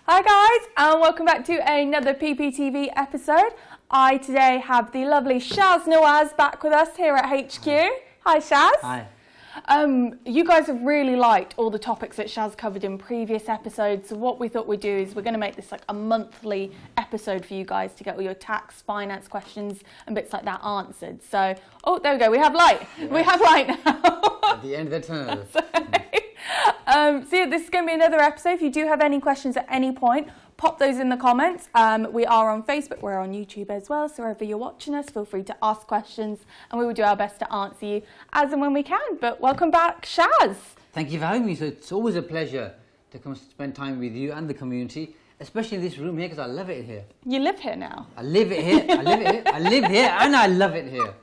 Hi guys, and welcome back to another PPTV episode. I today have the lovely Shaz Nawaz back with us here at HQ. Hi Shaz. Hi. You guys have really liked all the topics that Shaz covered in previous episodes, so what we thought we'd do is we're going to make this like a monthly episode for you guys to get all your tax, finance questions and bits like that answered. So, oh, there we go, we have light. Yeah. We have light now. At the end of the tunnel. So yeah, this is going to be another episode. If you do have any questions at any point, pop those in the comments. We are on Facebook, we're on YouTube as well, so wherever you're watching us, feel free to ask questions and we will do our best to answer you as and when we can. But welcome back, Shaz. Thank you for having me. So it's always a pleasure to come spend time with you and the community, especially in this room here, because I love it here. You live here now? I live it here, I live it here, I live here and I love it here.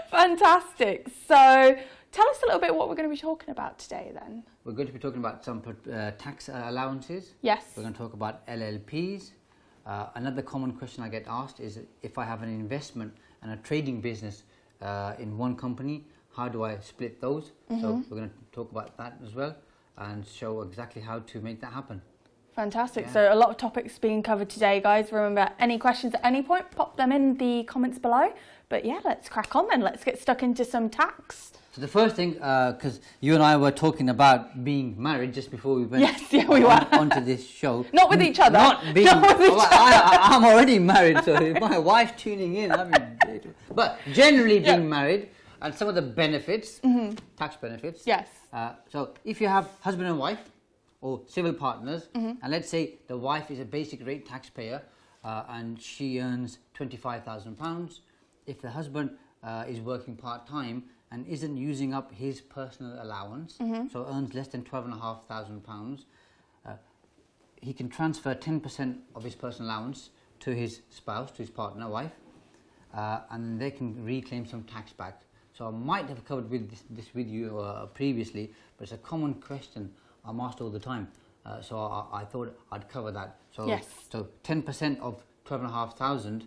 Fantastic. So tell us a little bit what we're going to be talking about today then. We're going to be talking about some tax allowances. Yes. We're going to talk about LLPs. Another common question I get asked is if I have an investment and a trading business in one company, how do I split those? Mm-hmm. So we're going to talk about that as well and show exactly how to make that happen. Fantastic. Yeah. So a lot of topics being covered today, guys. Remember, any questions at any point, pop them in the comments below. But yeah, let's crack on then. Let's get stuck into some tax. So the first thing, because you and I were talking about being married just before we went onto this show. Not with each other. Not with each other. I'm already married, so if my wife's tuning in, but generally being married and some of the benefits, tax benefits. Yes. So if you have husband and wife or civil partners, and let's say the wife is a basic rate taxpayer and she earns £25,000. If the husband is working part-time and isn't using up his personal allowance, so earns less than £12,500, he can transfer 10% of his personal allowance to his spouse, to his partner, wife, and they can reclaim some tax back. So I might have covered this with you previously, but it's a common question I'm asked all the time. So I thought I'd cover that. So, yes. So 10% of £12,500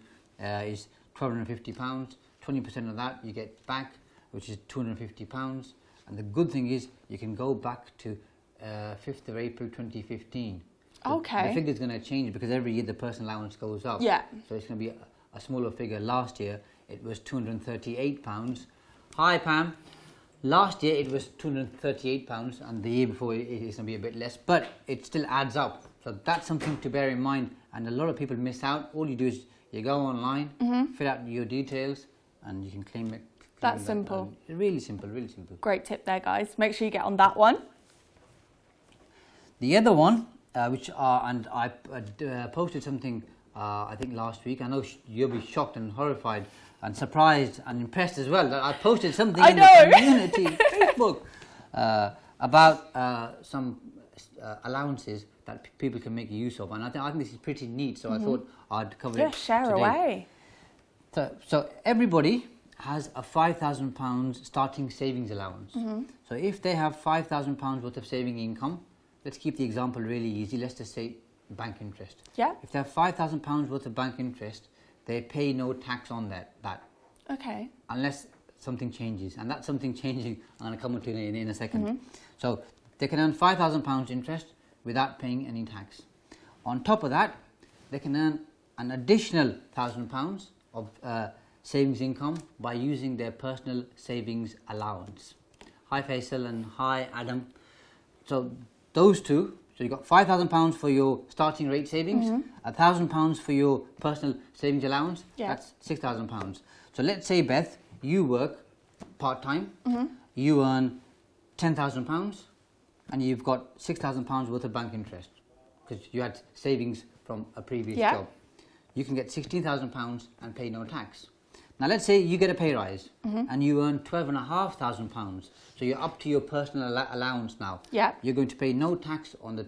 is £1,250. 20% of that you get back, which is £250. And the good thing is you can go back to 5th of April 2015. So okay. the figure's going to change because every year the personal allowance goes up. Yeah. So it's going to be a smaller figure. Last year it was £238. Hi Pam. Last year it was £238 and the year before it's going to be a bit less, but it still adds up. So that's something to bear in mind, and a lot of people miss out. All you do is you go online, fill out your details, and you can claim it. That's simple. Really simple, really simple. Great tip there, guys. Make sure you get on that one. The other one, which and I posted something I think last week. I know you'll be shocked and horrified and surprised and impressed as well that I posted something in the community Facebook about some allowances that people can make use of, and I think this is pretty neat. So I thought I'd cover it. Share today. away. So everybody has a £5,000 starting savings allowance. So if they have £5,000 worth of saving income, let's keep the example really easy. Let's just say bank interest. Yeah. If they have £5,000 worth of bank interest, they pay no tax on that. Okay. Unless something changes, and that's something changing. I'm going to come to in a second. So they can earn £5,000 interest without paying any tax. On top of that, they can earn an additional £1,000 of savings income by using their personal savings allowance. Hi Faisal and hi Adam. So those two, so you've got £5,000 for your starting rate savings, £1,000 for your personal savings allowance, that's £6,000. So let's say, Beth, you work part-time, you earn £10,000 and you've got £6,000 worth of bank interest because you had savings from a previous job. You can get £16,000 and pay no tax. Now let's say you get a pay rise and you earn £12,500. So you're up to your personal allowance now. Yeah. You're going to pay no tax on the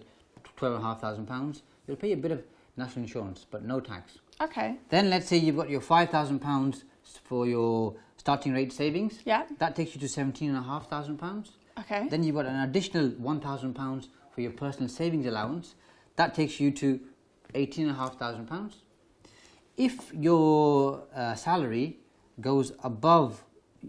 £12,500. You'll pay a bit of national insurance, but no tax. Okay. Then let's say you've got your £5,000 for your starting rate savings. Yeah. That takes you to £17,500. Okay. Then you've got an additional £1,000 for your personal savings allowance. That takes you to £18,500. If your salary goes above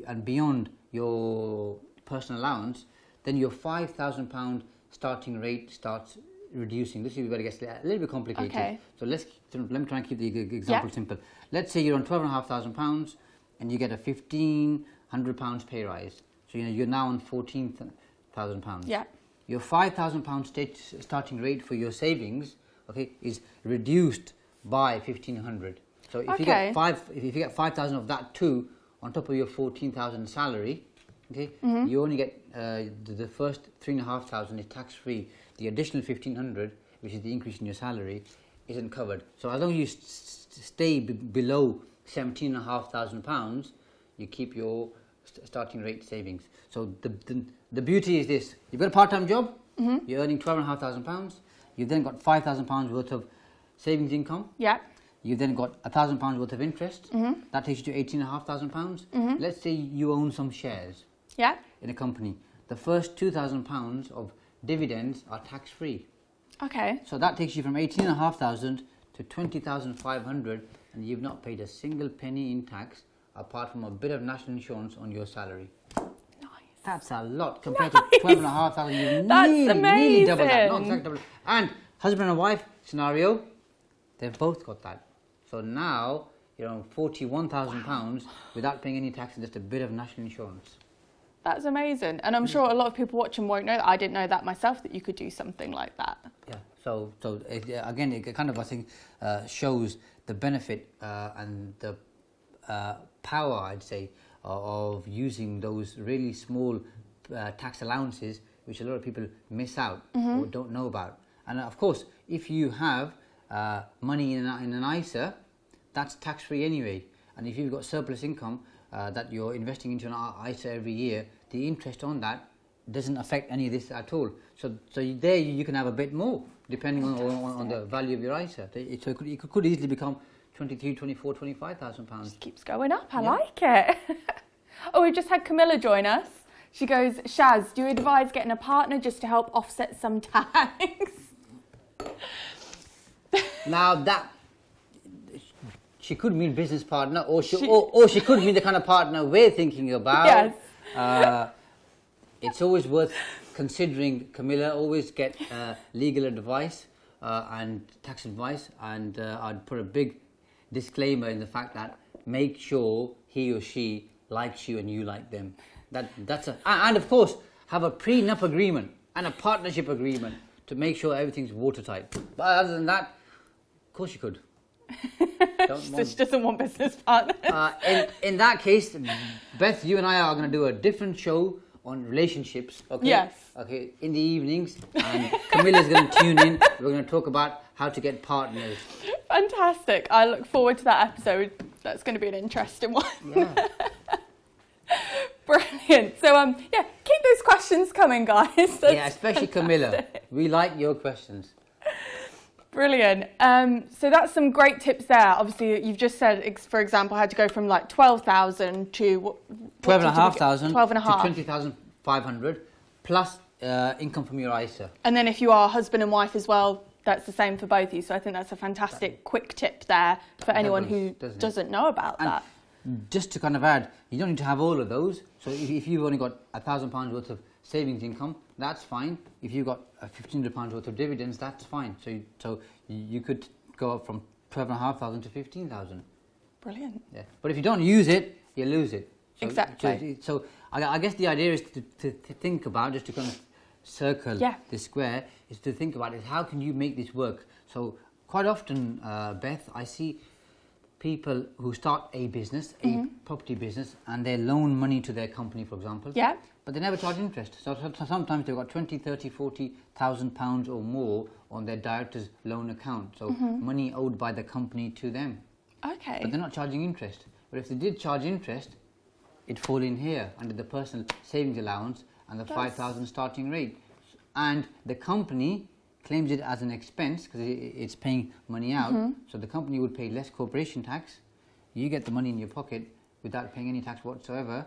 and beyond your personal allowance, then your £5,000 starting rate starts reducing. This is where it gets a little bit complicated. Okay. So let me try and keep the example simple. Let's say you're on £12,500 and you get a £1,500 pay rise. So you're now on £14,000. Yeah. Your £5,000 starting rate for your savings, okay, is reduced by 1,500. So if you get if you get 5,000 of that too, on top of your 14,000 salary, okay, you only get the first 3,500 is tax free. The additional 1,500, which is the increase in your salary, isn't covered. So as long as you stay below £17,500, you keep your starting rate savings. So the beauty is this: you've got a part-time job, you're earning £12,500. You've then got £5,000 worth of savings income. Yeah. You've then got £1,000 worth of interest. That takes you to £18,500. Let's say you own some shares. Yeah. In a company. The first £2,000 of dividends are tax-free. Okay. So that takes you from 18,500 to 20,500, and you've not paid a single penny in tax apart from a bit of national insurance on your salary. Nice. That's a lot compared to 12,500. You That's nearly double that. amazing. Not exactly double. And husband and wife scenario, they've both got that. So now you're on £41,000 without paying any tax and just a bit of national insurance. That's amazing. And I'm sure a lot of people watching won't know that. I didn't know that myself, that you could do something like that. Yeah. So again, it kind of, I think, shows the benefit and the power, I'd say, of using those really small tax allowances, which a lot of people miss out or don't know about. And of course, if you have money in an ISA, that's tax-free anyway. And if you've got surplus income that you're investing into an ISA every year, the interest on that doesn't affect any of this at all. So there you can have a bit more, depending on the value of your ISA. So it could easily become 23, 24, 25,000 pounds. Just keeps going up. I like it. Oh, we just had Camilla join us. She goes, Shaz, do you advise getting a partner just to help offset some tax? Now that she could mean business partner, or she could mean the kind of partner we're thinking about. Yes. It's always worth considering, Camilla. Always get legal advice and tax advice, and I'd put a big disclaimer in the fact that make sure he or she likes you and you like them. And of course have a prenup agreement and a partnership agreement to make sure everything's watertight. But other than that, of course you could. She doesn't want business partners. In that case, Beth, you and I are going to do a different show on relationships. Okay. Yes. Okay. In the evenings, and Camilla's going to tune in. We're going to talk about how to get partners. Fantastic. I look forward to that episode. That's going to be an interesting one. Yeah. Brilliant. So keep those questions coming, guys. Yeah, especially fantastic. Camilla. We like your questions. Brilliant. So that's some great tips there. Obviously, you've just said, for example, how to go from like 12,000 to 12,500 to 20,500 plus income from your ISA. And then if you are husband and wife as well, that's the same for both of you. So I think that's a fantastic quick tip there for anyone who doesn't know about that. Just to kind of add, you don't need to have all of those. So if you've only got £1,000 worth of savings income, that's fine. If you've got £1,500 worth of dividends, that's fine. So you could go up from 12,500 to 15,000. Brilliant. Yeah. But if you don't use it, you lose it. So, exactly. So I guess the idea is to think about, just to kind of circle this square, is to think about is how can you make this work. So quite often, Beth, I see people who start a business, a property business, and they loan money to their company, for example. Yeah. But they never charge interest. So sometimes they've got 20, 30, 40,000 pounds or more on their director's loan account. So money owed by the company to them. Okay. But they're not charging interest. But if they did charge interest, it'd fall in here under the personal savings allowance and the 5,000 starting rate. And the company claims it as an expense because it's paying money out. So the company would pay less corporation tax. You get the money in your pocket without paying any tax whatsoever.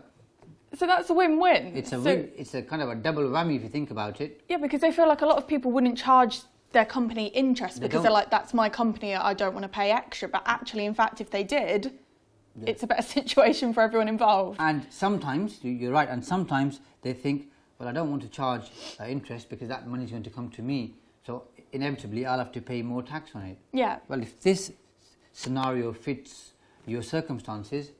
So that's a win-win. It's a kind of a double whammy if you think about it. Yeah, because I feel like a lot of people wouldn't charge their company interest because they're like, that's my company, I don't want to pay extra. But actually, in fact, if they did, it's a better situation for everyone involved. And sometimes, you're right, and sometimes they think, well, I don't want to charge interest because that money is going to come to me. So inevitably I'll have to pay more tax on it. Yeah. Well, if this scenario fits your circumstances,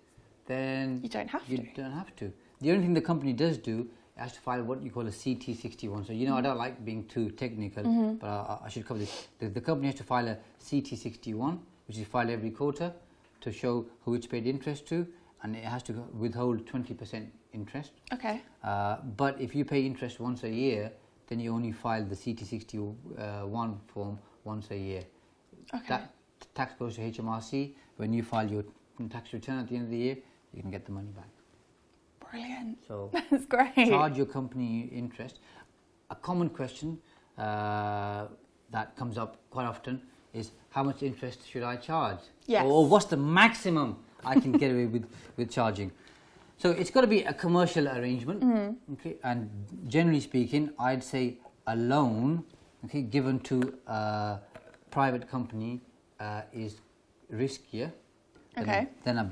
then You don't have to. You don't have to. The only thing the company does do, it has to file what you call a CT61. So, I don't like being too technical, but I should cover this. The company has to file a CT61, which is filed every quarter, to show who it's paid interest to, and it has to withhold 20% interest. Okay. But if you pay interest once a year, then you only file the CT61 form once a year. Okay. That tax goes to HMRC. When you file your tax return at the end of the year, you can get the money back. Brilliant. So that's great. charge your company interest. A common question that comes up quite often is, how much interest should I charge? Yes. Or what's the maximum I can get away with charging? So it's got to be a commercial arrangement, okay? And generally speaking, I'd say a loan, okay, given to a private company is riskier than a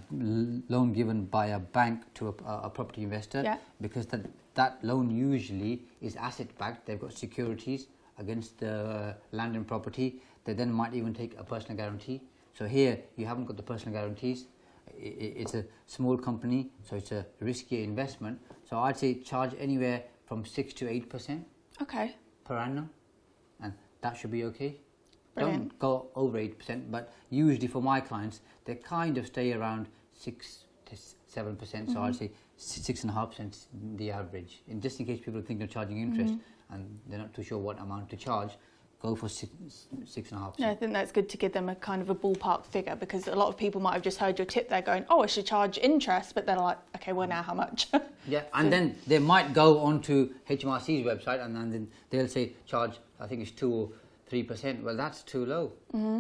loan given by a bank to a property investor, because that loan usually is asset backed. They've got securities against the land and property. They then might even take a personal guarantee. So here you haven't got the personal guarantees. It's a small company, so it's a riskier investment. So I'd say charge anywhere from 6 to 8% per annum, and that should be okay. Brilliant. Don't go over 8%, but usually for my clients, they kind of stay around 6 to 7%. So I'd say 6.5% the average. And just in case people think they're charging interest and they're not too sure what amount to charge, go for 6.5%. Yeah, I think that's good to give them a kind of a ballpark figure, because a lot of people might have just heard your tip there going, oh, I should charge interest, but they're like, okay, well, now how much? Yeah, and then they might go onto HMRC's website and then they'll say charge, I think it's 2 or 3%. Well, that's too low,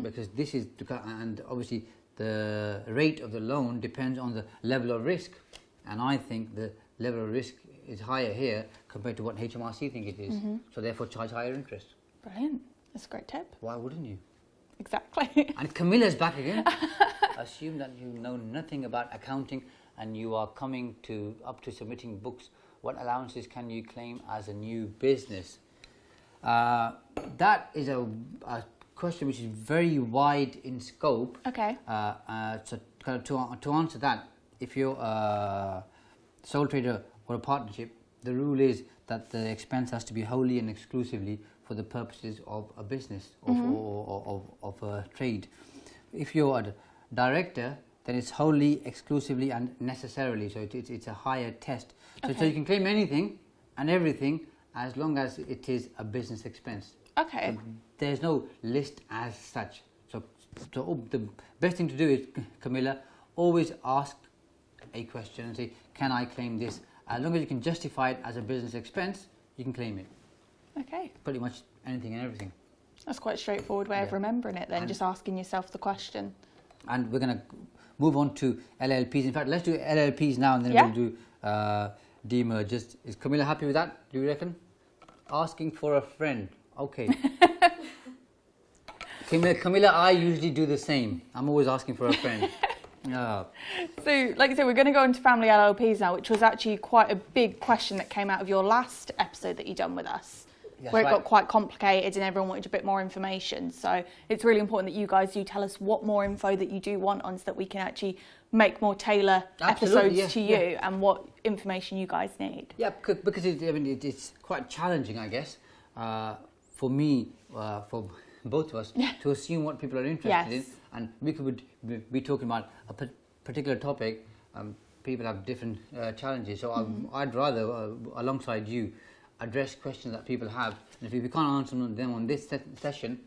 because this is, and obviously the rate of the loan depends on the level of risk, and I think the level of risk is higher here compared to what HMRC think it is. So therefore charge higher interest. Brilliant. That's a great tip. Why wouldn't you? Exactly. And Camilla's back again. Assume that you know nothing about accounting and you are coming up to submitting books. What allowances can you claim as a new business? That is a question which is very wide in scope. Okay. So to answer that, if you're a sole trader or a partnership, the rule is that the expense has to be wholly and exclusively for the purposes of a business of a trade. If you're a director, then it's wholly, exclusively and necessarily. So it's a higher test. So you can claim anything and everything as long as it is a business expense. Okay. There's no list as such. So the best thing to do is, Camilla, always ask a question and say, can I claim this? As long as you can justify it as a business expense, you can claim it. Okay. Pretty much anything and everything. That's quite a straightforward way of remembering it then, And just asking yourself the question. And we're going to move on to LLPs. In fact, let's do LLPs now and then we'll do demergers. Is Camilla happy with that, do you reckon? Asking for a friend. Okay. Camilla, I usually do the same. I'm always asking for a friend. So, like I said, we're going to go into family LLPs now, which was actually quite a big question that came out of your last episode that you done with us. That's where it right. got quite complicated and everyone wanted a bit more information. So it's really important that you guys do tell us what more info that you do want on, so that we can actually make more tailor episodes to you and what information you guys need. Yeah, because it's quite challenging, I guess, for me, for both of us, to assume what people are interested in. And we could be talking about a particular topic. People have different challenges. So I'd rather, alongside you, address questions that people have. And if we can't answer them on this session,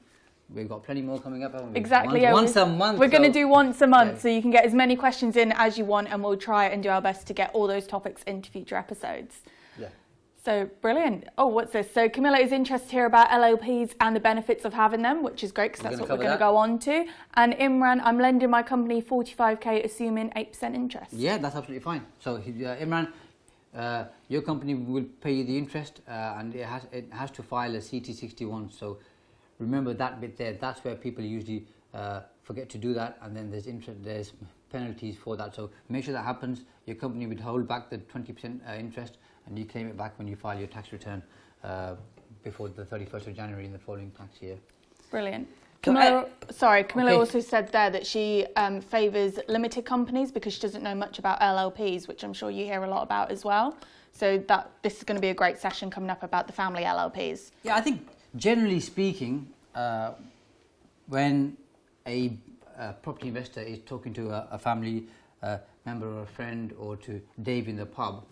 we've got plenty more coming up, haven't we? Exactly. Once a month. We're going to do once a month, so you can get as many questions in as you want, and we'll try and do our best to get all those topics into future episodes. Yeah. So brilliant. Oh, what's this? So Camilla is interested to hear about LLPs and the benefits of having them, which is great because that's what we're going to go on to. And Imran, I'm lending my company 45k, assuming 8% interest. Yeah, that's absolutely fine. So Imran, your company will pay you the interest, and it has to file a CT61. So remember that bit there. That's where people usually forget to do that, and then there's penalties for that. So make sure that happens. Your company would hold back the 20% interest, and you claim it back when you file your tax return before the 31st of January in the following tax year. Brilliant. So, Camilla okay. also said there that she favours limited companies because she doesn't know much about LLPs, which I'm sure you hear a lot about as well. So this is going to be a great session coming up about the family LLPs. Yeah, I think generally speaking, when a property investor is talking to a family member or a friend or to Dave in the pub,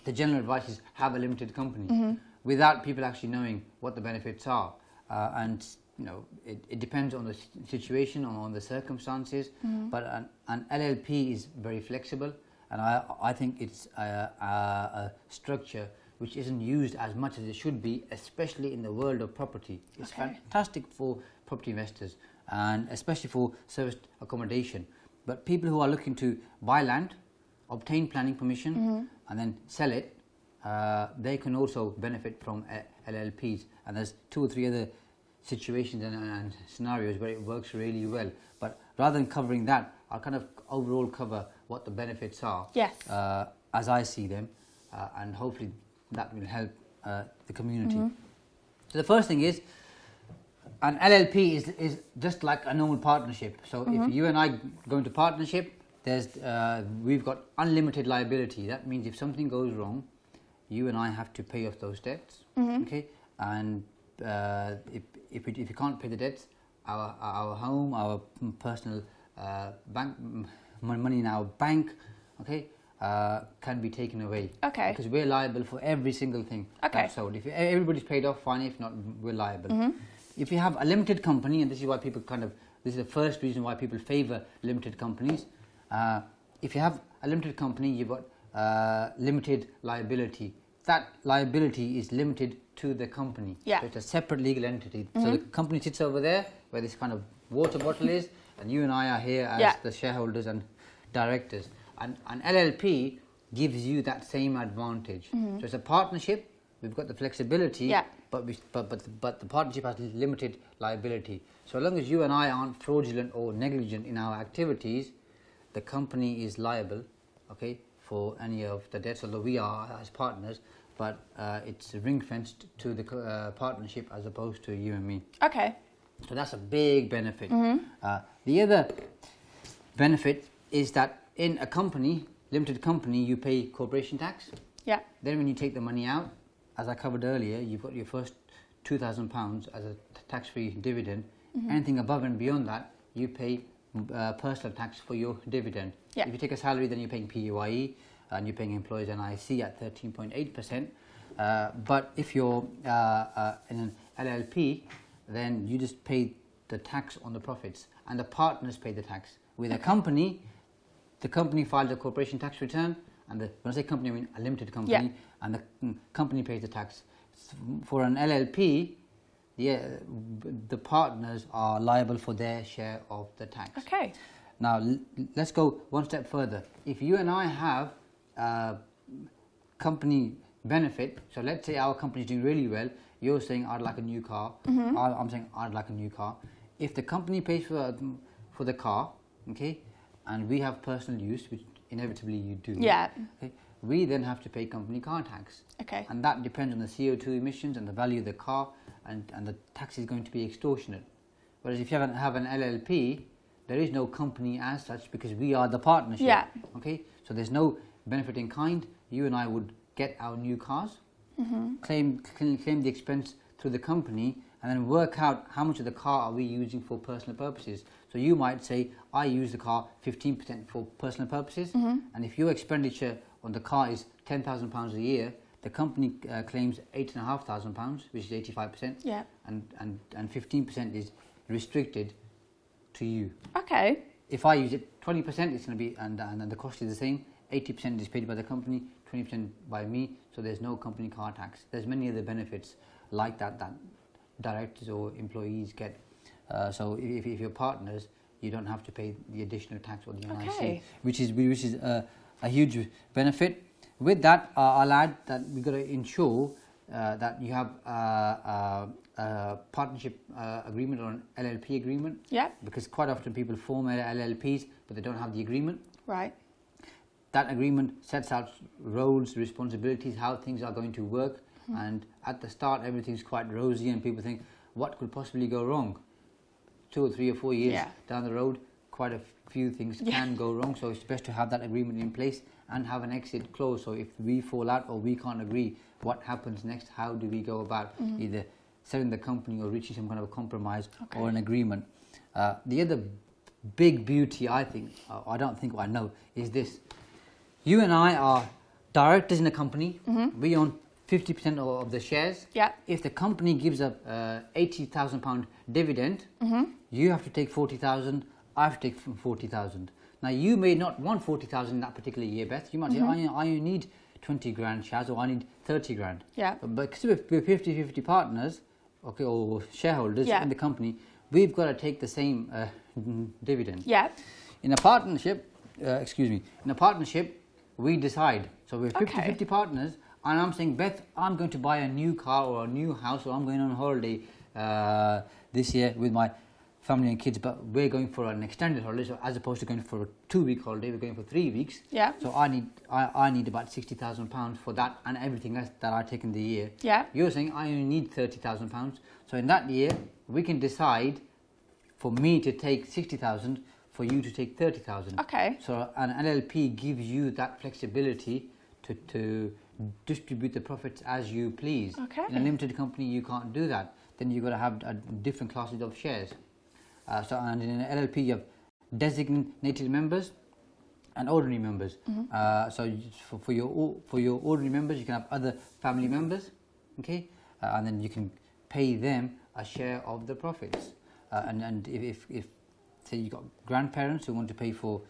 the general advice is have a limited company without people actually knowing what the benefits are. And you know, it depends on the situation, on the circumstances, but an LLP is very flexible, and I think it's a structure which isn't used as much as it should be, especially in the world of property. It's fantastic for property investors and especially for serviced accommodation. But people who are looking to buy land, obtain planning permission, and then sell it, they can also benefit from LLPs. And there's 2 or 3 other situations and scenarios where it works really well. But rather than covering that, I'll kind of overall cover what the benefits are, as I see them, and hopefully that will help the community. So the first thing is, an LLP is just like a normal partnership. So if you and I go into partnership, we've got unlimited liability. That means if something goes wrong, you and I have to pay off those debts. Okay, and if you can't pay the debts, our home, our personal bank money in our bank, okay, can be taken away. Okay. Because we're liable for every single thing that's sold. If everybody's paid off, fine. If not, we're liable. If you have a limited company, and this is why people this is the first reason why people favour limited companies. If you have a limited company, you've got limited liability. That liability is limited to the company. Yeah. So it's a separate legal entity. So the company sits over there where this kind of water bottle is, and you and I are here as the shareholders and directors. And an LLP gives you that same advantage. So it's a partnership. We've got the flexibility, but the partnership has limited liability. So as long as you and I aren't fraudulent or negligent in our activities, the company is liable, okay, for any of the debts, although we are as partners, but it's ring-fenced to the partnership as opposed to you and me. Okay. So that's a big benefit. The other benefit is that in a company, limited company, you pay corporation tax. Yeah. Then when you take the money out, as I covered earlier, you've got your first £2,000 as a tax-free dividend. Anything above and beyond that, you pay personal tax for your dividend. If you take a salary, then you're paying PAYE and you're paying employers NIC at 13.8%. But if you're in an LLP, then you just pay the tax on the profits, and the partners pay the tax. With a company, the company files a corporation tax return, and when I say company, I mean a limited company, and the company pays the tax. For an LLP, the partners are liable for their share of the tax. Okay. Now, let's go one step further. If you and I have company benefit, so let's say our company is doing really well, you're saying I'd like a new car, I'm saying I'd like a new car. If the company pays for the car, okay, and we have personal use, which inevitably you do, okay, we then have to pay company car tax. Okay. And that depends on the CO2 emissions and the value of the car, and the tax is going to be extortionate. Whereas if you have an LLP, there is no company as such because we are the partnership. Yeah. Okay, so there's no benefit in kind. You and I would get our new cars, claim the expense through the company, and then work out how much of the car are we using for personal purposes. So you might say, I use the car 15% for personal purposes, and if your expenditure on the car is £10,000 a year, the company claims £8,500, which is 85%, and 15% is restricted to you. Okay. If I use it 20%, it's going to be, and the cost is the same. 80% is paid by the company, 20% by me, so there's no company car tax. There's many other benefits like that directors or employees get. So if you're partners, you don't have to pay the additional tax or the NIC, which is a huge benefit. With that, I'll add that we've got to ensure that you have a partnership agreement or an LLP agreement. Yeah. Because quite often people form LLPs, but they don't have the agreement. Right. That agreement sets out roles, responsibilities, how things are going to work. And at the start, everything's quite rosy, and people think, what could possibly go wrong? 2 or 3 or 4 years Yeah. down the road, quite a few things can go wrong. So it's best to have that agreement in place and have an exit clause. So if we fall out or we can't agree, what happens next? How do we go about either selling the company or reaching some kind of a compromise or an agreement? The other big beauty, I think, I don't think I know, is this. You and I are directors in a company. We own 50% of the shares. Yeah. If the company gives up £80,000 dividend, you have to take 40,000. I have to take 40,000. Now you may not want 40,000 in that particular year, Beth. You might say, I need 20 grand, Shaz, or I need 30 grand. Yeah. But because we're 50-50 partners, okay, or shareholders in the company, we've got to take the same dividend. Yeah. In a partnership, we decide. So we're 50-50 partners, and I'm saying, Beth, I'm going to buy a new car or a new house, or I'm going on holiday this year with my family and kids, but we're going for an extended holiday. So as opposed to going for a 2-week holiday, we're going for 3 weeks. Yeah. So I need about £60,000 for that and everything else that I take in the year. Yeah. You're saying I only need £30,000. So in that year, we can decide for me to take 60,000, for you to take 30,000. Okay. So an LLP gives you that flexibility to distribute the profits as you please. Okay. In a limited company, you can't do that. Then you've got to have different classes of shares. And in an LLP, you have designated members and ordinary members. So for your ordinary members, you can have other family members, okay, and then you can pay them a share of the profits. And if say you've got grandparents who want to pay for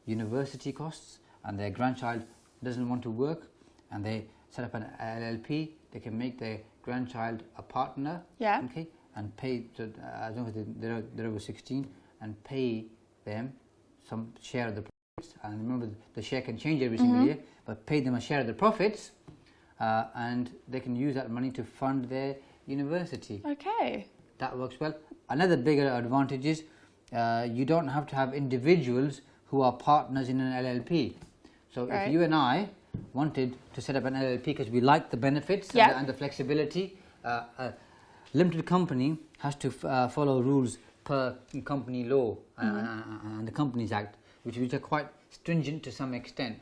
university costs and their grandchild doesn't want to work, and they set up an LLP, they can make their grandchild a partner, okay, and pay as long as they're over 16, and pay them some share of the profits. And remember, the share can change every single year, but pay them a share of the profits, and they can use that money to fund their university. Okay. That works well. Another bigger advantage is you don't have to have individuals who are partners in an LLP. So if you and I wanted to set up an LLP because we like the benefits and the flexibility, limited company has to follow rules per company law and the Companies Act, which are quite stringent to some extent.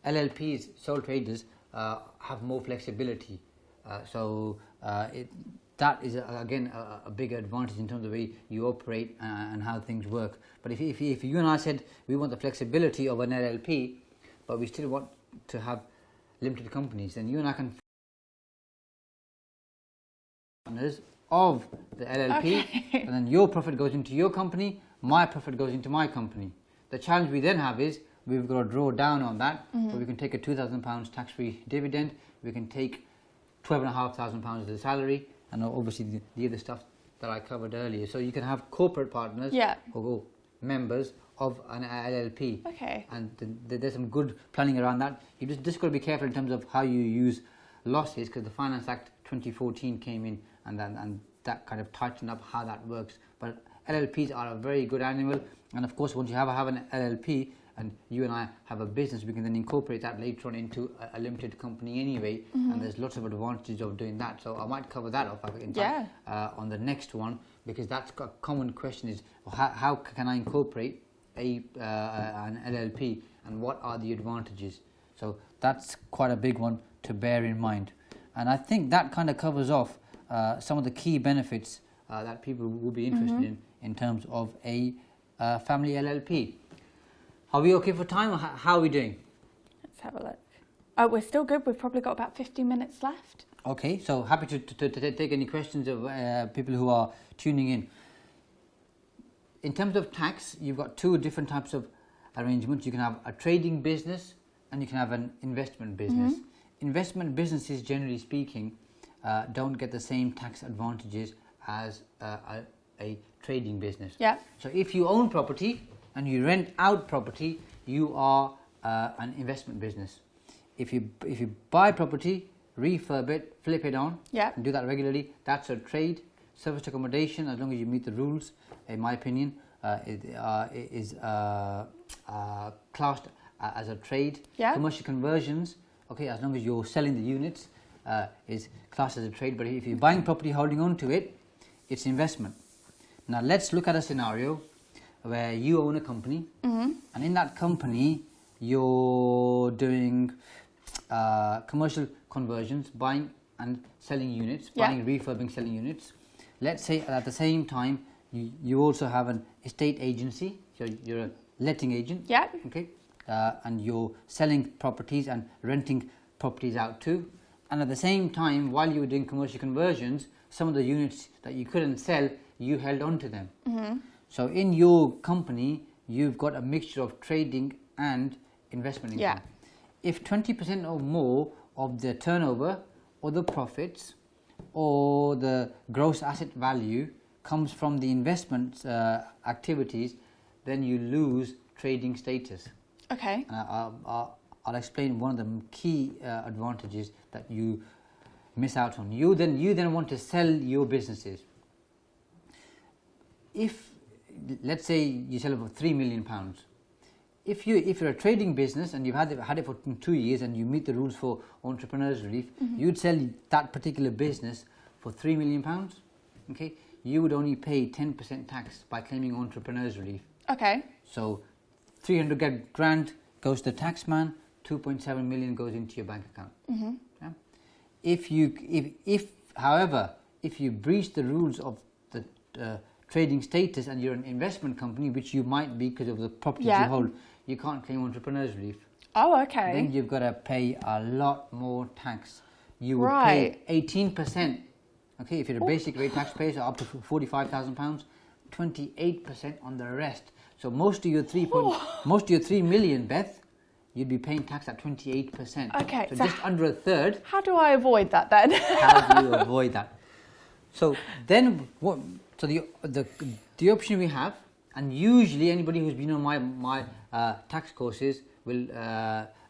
LLPs, sole traders, have more flexibility. That is again a bigger advantage in terms of the way you operate and how things work. But if you and I said we want the flexibility of an LLP, but we still want to have limited companies, then you and I can partners of the LLP, and then your profit goes into your company, my profit goes into my company. The challenge we then have is we've got to draw down on that, but we can take a £2,000 tax-free dividend, we can take £12,500 of the salary, and obviously the other stuff that I covered earlier. So you can have corporate partners or members of an LLP. Okay. And there's some good planning around that. You just got to be careful in terms of how you use losses, because the Finance Act 2014 came in and that kind of tightened up how that works. But LLPs are a very good animal, and of course once you have an LLP and you and I have a business, we can then incorporate that later on into a limited company anyway, and there's lots of advantages of doing that. So I might cover that off on the next one, because that's a common question is how can I incorporate an LLP and what are the advantages? So that's quite a big one to bear in mind. And I think that kind of covers off some of the key benefits that people will be interested in terms of a family LLP. Are we okay for time, or how are we doing? Let's have a look. Oh, we're still good. We've probably got about 15 minutes left. Okay, so happy to take any questions of people who are tuning in. In terms of tax, you've got two different types of arrangements. You can have a trading business and you can have an investment business. Investment businesses, generally speaking, don't get the same tax advantages as a trading business. Yeah. So if you own property and you rent out property, you are an investment business. If you buy property, refurb it, flip it on, and do that regularly, that's a trade. Serviced accommodation, as long as you meet the rules, in my opinion, is classed as a trade. Commercial conversions, okay, as long as you're selling the units, is classed as a trade. But if you're buying property, holding on to it, it's investment. Now let's look at a scenario where you own a company, and in that company you're doing commercial conversions, buying and selling units, buying, refurbing, selling units. Let's say at the same time you also have an estate agency, so you're a letting agent. Yeah. Okay. And you're selling properties and renting properties out too. And at the same time, while you were doing commercial conversions, some of the units that you couldn't sell, you held on to them. So in your company, you've got a mixture of trading and investment income. If 20% or more of the turnover or the profits or the gross asset value comes from the investment activities, then you lose trading status. Okay. I'll explain one of the key advantages that you miss out on. You then want to sell your businesses. If, let's say, you sell it for £3 million, if you're a trading business and you've had it for 2 years and you meet the rules for entrepreneurs relief, you'd sell that particular business for £3 million. Okay, you would only pay 10% tax by claiming entrepreneurs relief. Okay. So 300 grand goes to the tax man, 2.7 million goes into your bank account. Yeah? However, if you breach the rules of the trading status and you're an investment company, which you might be because of the properties you hold, you can't claim entrepreneurs relief. Oh, okay. Then you've got to pay a lot more tax. You would pay 18%. Okay, if you're a basic rate taxpayer, so up to £45,000, 28% on the rest. So most of your 3 million, Beth, you'd be paying tax at 28%. Okay. So just under a third. How do I avoid that then? How do you avoid that? So then what? So the option we have, and usually anybody who's been on my tax courses will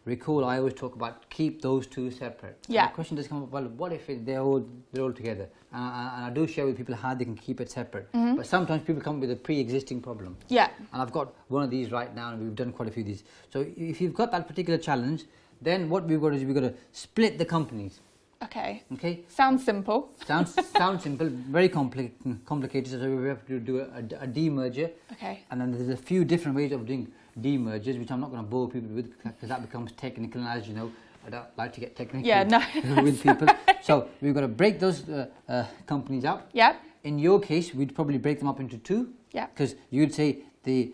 recall I always talk about keep those two separate. Yeah. The question does come up, well, what if they're all together? And I do share with people how they can keep it separate. But sometimes people come with a pre-existing problem. Yeah. And I've got one of these right now, and we've done quite a few of these. So if you've got that particular challenge, then what we've got is we've got to split the companies. Okay. Okay. Sounds simple. Sounds simple, very complicated. So we have to do a demerger. Okay. And then there's a few different ways of doing demergers, which I'm not going to bore people with because that becomes technical. And as you know, I don't like to get technical with people. So we've got to break those companies up. Yeah. In your case, we'd probably break them up into two. Yeah. Because you'd say the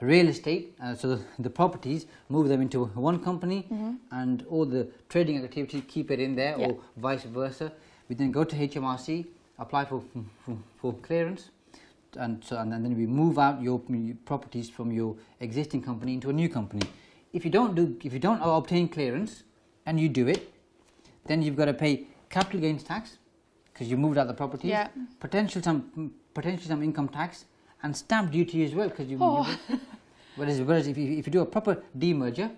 real estate, so the properties, move them into one company, and all the trading activity, keep it in there, or vice versa. We then go to HMRC, apply for clearance, and then we move out your properties from your existing company into a new company. If you don't obtain clearance, and you do it, then you've got to pay capital gains tax because you moved out the properties. Yeah. Potentially some income tax. And stamp duty as well, because you. Whereas if you do a proper demerger,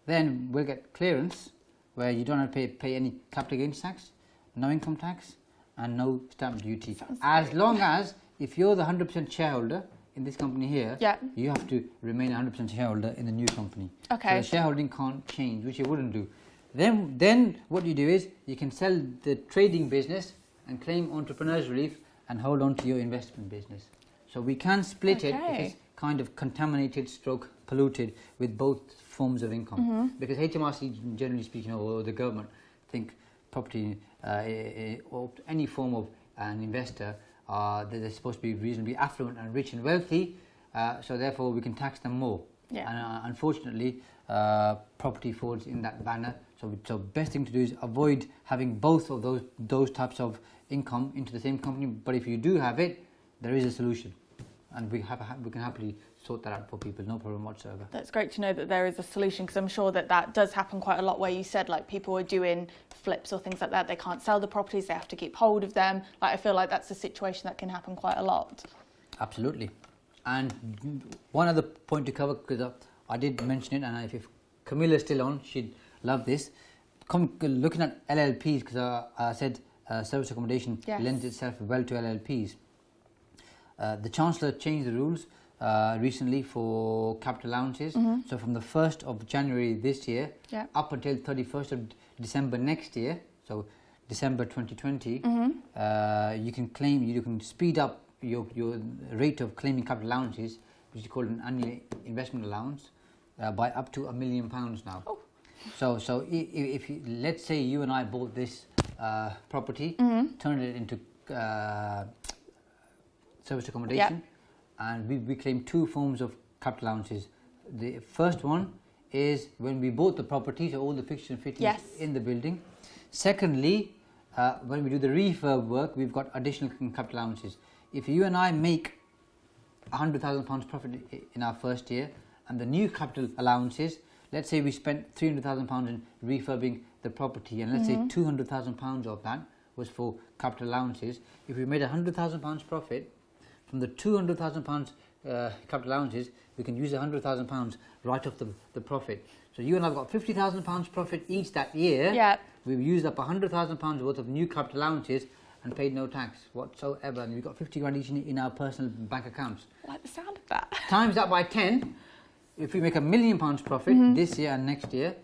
then we'll get clearance where you don't have to pay any capital gains tax, no income tax, and no stamp duty. As long as if you're the 100% shareholder in this company here, you have to remain 100% shareholder in the new company. Okay. So the shareholding can't change, which you wouldn't do. Then what you do is you can sell the trading business and claim entrepreneurs relief and hold on to your investment business. So we can split it if it's kind of contaminated stroke polluted with both forms of income. Because HMRC, generally speaking, or the government, think property or any form of an investor, they're supposed to be reasonably affluent and rich and wealthy, so therefore we can tax them more. Yeah. And unfortunately, property falls in that banner. So best thing to do is avoid having both of those types of income into the same company. But if you do have it, there is a solution, and we can happily sort that out for people, no problem whatsoever. That's great to know that there is a solution, because I'm sure that does happen quite a lot, where you said like people are doing flips or things like that, they can't sell the properties, they have to keep hold of them. Like, I feel like that's a situation that can happen quite a lot. Absolutely. And one other point to cover, because I did mention it, and if Camilla's still on, she'd love this. Looking at LLPs, because I said service accommodation lends itself well to LLPs. The Chancellor changed the rules recently for capital allowances. So from the 1st of January this year up until 31st of December next year, so December 2020, you can speed up your rate of claiming capital allowances, which is called an annual investment allowance, by up to £1 million now. Oh. So if you, let's say you and I bought this property, turned it into service accommodation, and we claim two forms of capital allowances. The first one is when we bought the property, so all the fixtures and fittings in the building. Secondly, when we do the refurb work, we've got additional capital allowances. If you and I make £100,000 profit in our first year, and the new capital allowances, let's say we spent £300,000 in refurbing the property, and let's say £200,000 of that was for capital allowances. If we made £100,000 profit, from the £200,000 capital allowances, we can use £100,000 right off the profit. So you and I have got £50,000 profit each that year. Yeah. We've used up £100,000 worth of new capital allowances and paid no tax whatsoever, and we've got 50 grand each in our personal bank accounts. I like the sound of that. Times that by 10, if we make £1 million profit this year and next year,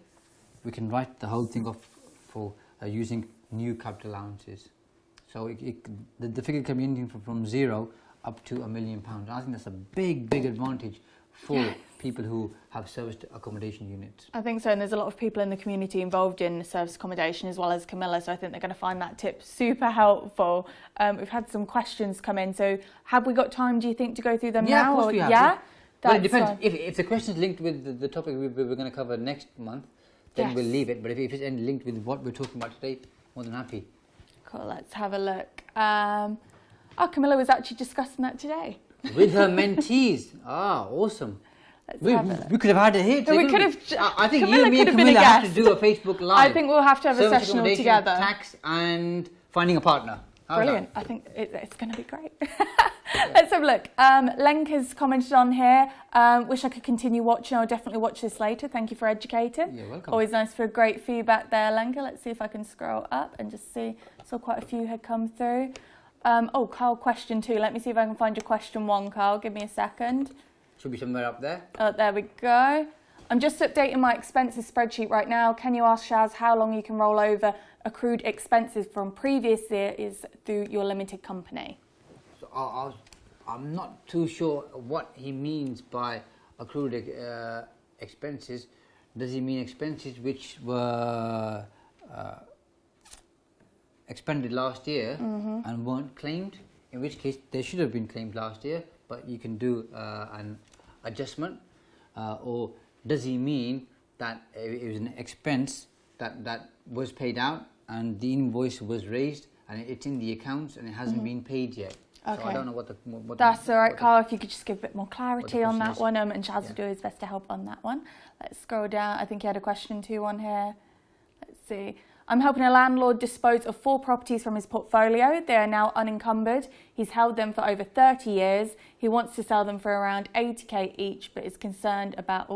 we can write the whole thing off for using new capital allowances. So the figure can be anything from zero up to £1 million. I think that's a big advantage for people who have serviced accommodation units. I think so, and there's a lot of people in the community involved in service accommodation as well as Camilla, so I think they're going to find that tip super helpful. We've had some questions come in, so have we got time, do you think, to go through them now? Of course we have. Yeah? Well, it depends. If the question is linked with the topic we're going to cover next month, then we'll leave it. But if it's linked with what we're talking about today, more than happy. Cool, let's have a look. Camilla was actually discussing that today. With her mentees. Awesome. We could have had her here. We could have. I think Camilla me and Camilla have to do a Facebook Live. I think we'll have to have a session all together. Tax and finding a partner. Brilliant. I think it's going to be great. Let's have a look. Lenka's commented on here. Wish I could continue watching. I'll definitely watch this later. Thank you for educating. You're welcome. Always nice for great feedback there, Lenka. Let's see if I can scroll up and just see. Saw quite a few had come through. Carl, question 2. Let me see if I can find your question 1, Carl. Give me a second. Should be somewhere up there. There we go. I'm just updating my expenses spreadsheet right now. Can you ask Shaz how long you can roll over accrued expenses from previous years through your limited company? So I'm not too sure what he means by accrued expenses. Does he mean expenses which were expended last year and weren't claimed? In which case they should have been claimed last year, but you can do an adjustment. Or does he mean that it was an expense that was paid out and the invoice was raised and it's in the accounts and it hasn't been paid yet? Okay. So I don't know what That's all right, Carl. If you could just give a bit more clarity on that one, and Shaz will do his best to help on that one. Let's scroll down. I think he had a question 2 on here. Let's see. I'm helping a landlord dispose of 4 properties from his portfolio. They are now unencumbered. He's held them for over 30 years. He wants to sell them for around 80k each, but is concerned about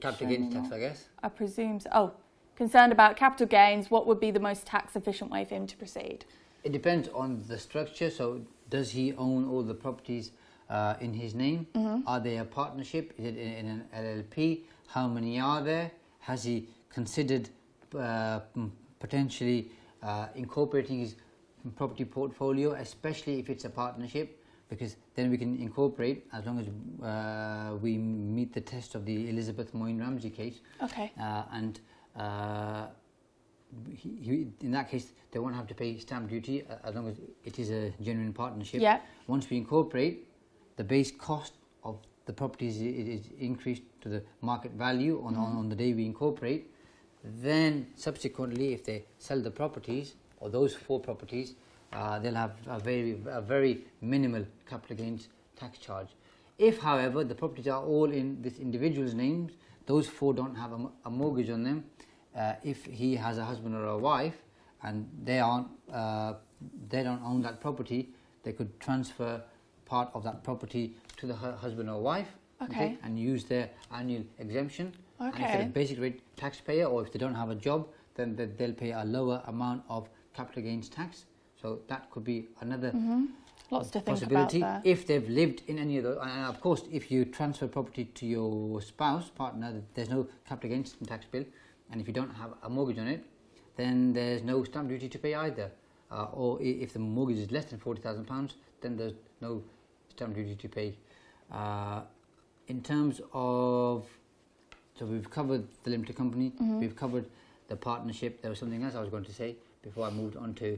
capital gains tax, I guess. I presume so. Concerned about capital gains. What would be the most tax efficient way for him to proceed? It depends on the structure. So does he own all the properties in his name? Are they a partnership? Is it in an LLP? How many are there? Has he considered potentially incorporating his property portfolio, especially if it's a partnership, because then we can incorporate as long as we meet the test of the Elizabeth Moyne Ramsey case. Okay. And in that case, they won't have to pay stamp duty as long as it is a genuine partnership. Yeah. Once we incorporate, the base cost of the properties is increased to the market value on the day we incorporate. Then subsequently, if they sell the properties or those 4 properties, they'll have a very minimal capital gains tax charge. If, however, the properties are all in this individual's names, those 4 don't have a mortgage on them. If he has a husband or a wife and they don't own that property, they could transfer part of that property to the husband or wife, and use their annual exemption. And if they're a basic rate taxpayer, or if they don't have a job, then they'll pay a lower amount of capital gains tax. So that could be another Lots to think possibility about there. if they've lived in any of those. And of course, if you transfer property to your spouse, partner, there's no capital gains tax bill. And if you don't have a mortgage on it, then there's no stamp duty to pay either. or if the mortgage is less than £40,000, then there's no stamp duty to pay. In terms of, so we've covered the limited company, we've covered the partnership. There was something else I was going to say before I moved on to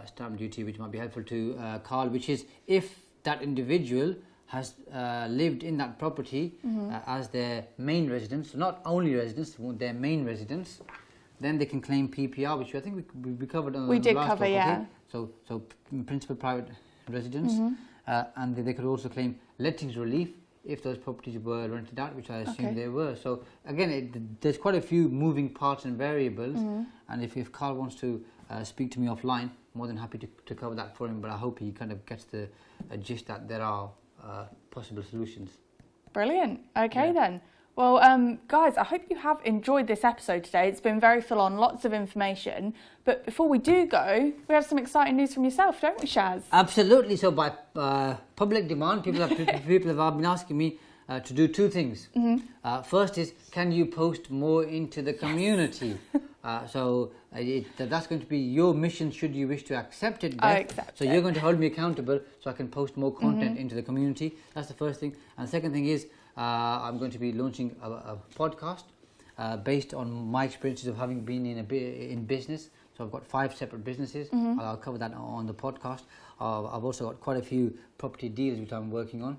stamp duty, which might be helpful to Carl, which is if that individual has lived in that property as their main residence, so not only residence, their main residence, then they can claim PPR, which I think we covered on the last cover, talk, yeah. So principal private residence, and they could also claim lettings relief if those properties were rented out, which I assume they were. So again, there's quite a few moving parts and variables, and if Carl wants to speak to me offline, more than happy to cover that for him, but I hope he kind of gets the gist that there are possible solutions. Brilliant. Okay then. Well, guys, I hope you have enjoyed this episode today. It's been very full on, lots of information. But before we do go, we have some exciting news from yourself, don't we, Shaz? Absolutely. So by public demand, people have been asking me to do two things. First is, can you post more into the community? So that's going to be your mission should you wish to accept it, Beth. I accept it. You're going to hold me accountable so I can post more content into the community. That's the first thing. And the second thing is I'm going to be launching a podcast based on my experiences of having been in business. So I've got 5 separate businesses. I'll cover that on the podcast. I've also got quite a few property deals which I'm working on.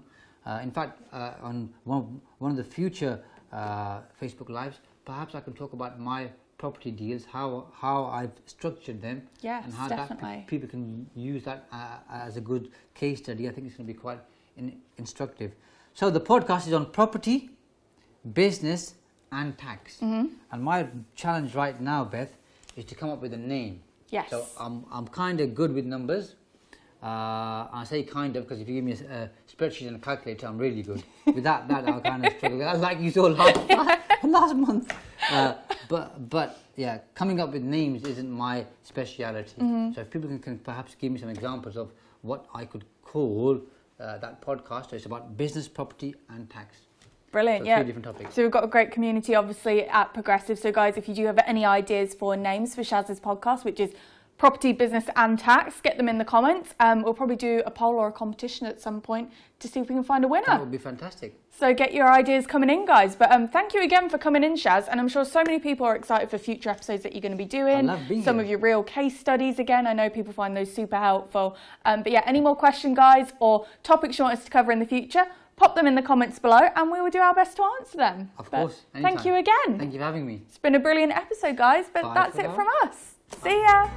In fact, on one of the future Facebook Lives, perhaps I can talk about my property deals, how I've structured them, and how people can use that as a good case study. I think it's going to be quite instructive. So the podcast is on property, business and tax. And my challenge right now, Beth, is to come up with a name. Yes. So I'm kind of good with numbers. I say kind of because if you give me a spreadsheet and a calculator, I'm really good. With that I'll kind of struggle. That's like you saw last month. But yeah, coming up with names isn't my speciality. So if people can perhaps give me some examples of what I could call that podcast. So it's about business, property and tax. Brilliant, so 3 different topics. So we've got a great community, obviously, at Progressive. So guys, if you do have any ideas for names for Shaz's podcast, which is property, business and tax, get them in the comments. We'll probably do a poll or a competition at some point to see if we can find a winner. That would be fantastic. So get your ideas coming in, guys. But thank you again for coming in, Shaz. And I'm sure so many people are excited for future episodes that you're going to be doing. I love being Some here. of your real case studies again. I know people find those super helpful. But yeah, any more questions, guys, or topics you want us to cover in the future, pop them in the comments below and we will do our best to answer them. Of course. Anytime. Thank you again. Thank you for having me. It's been a brilliant episode, guys. But Bye that's for it now. from us. See ya.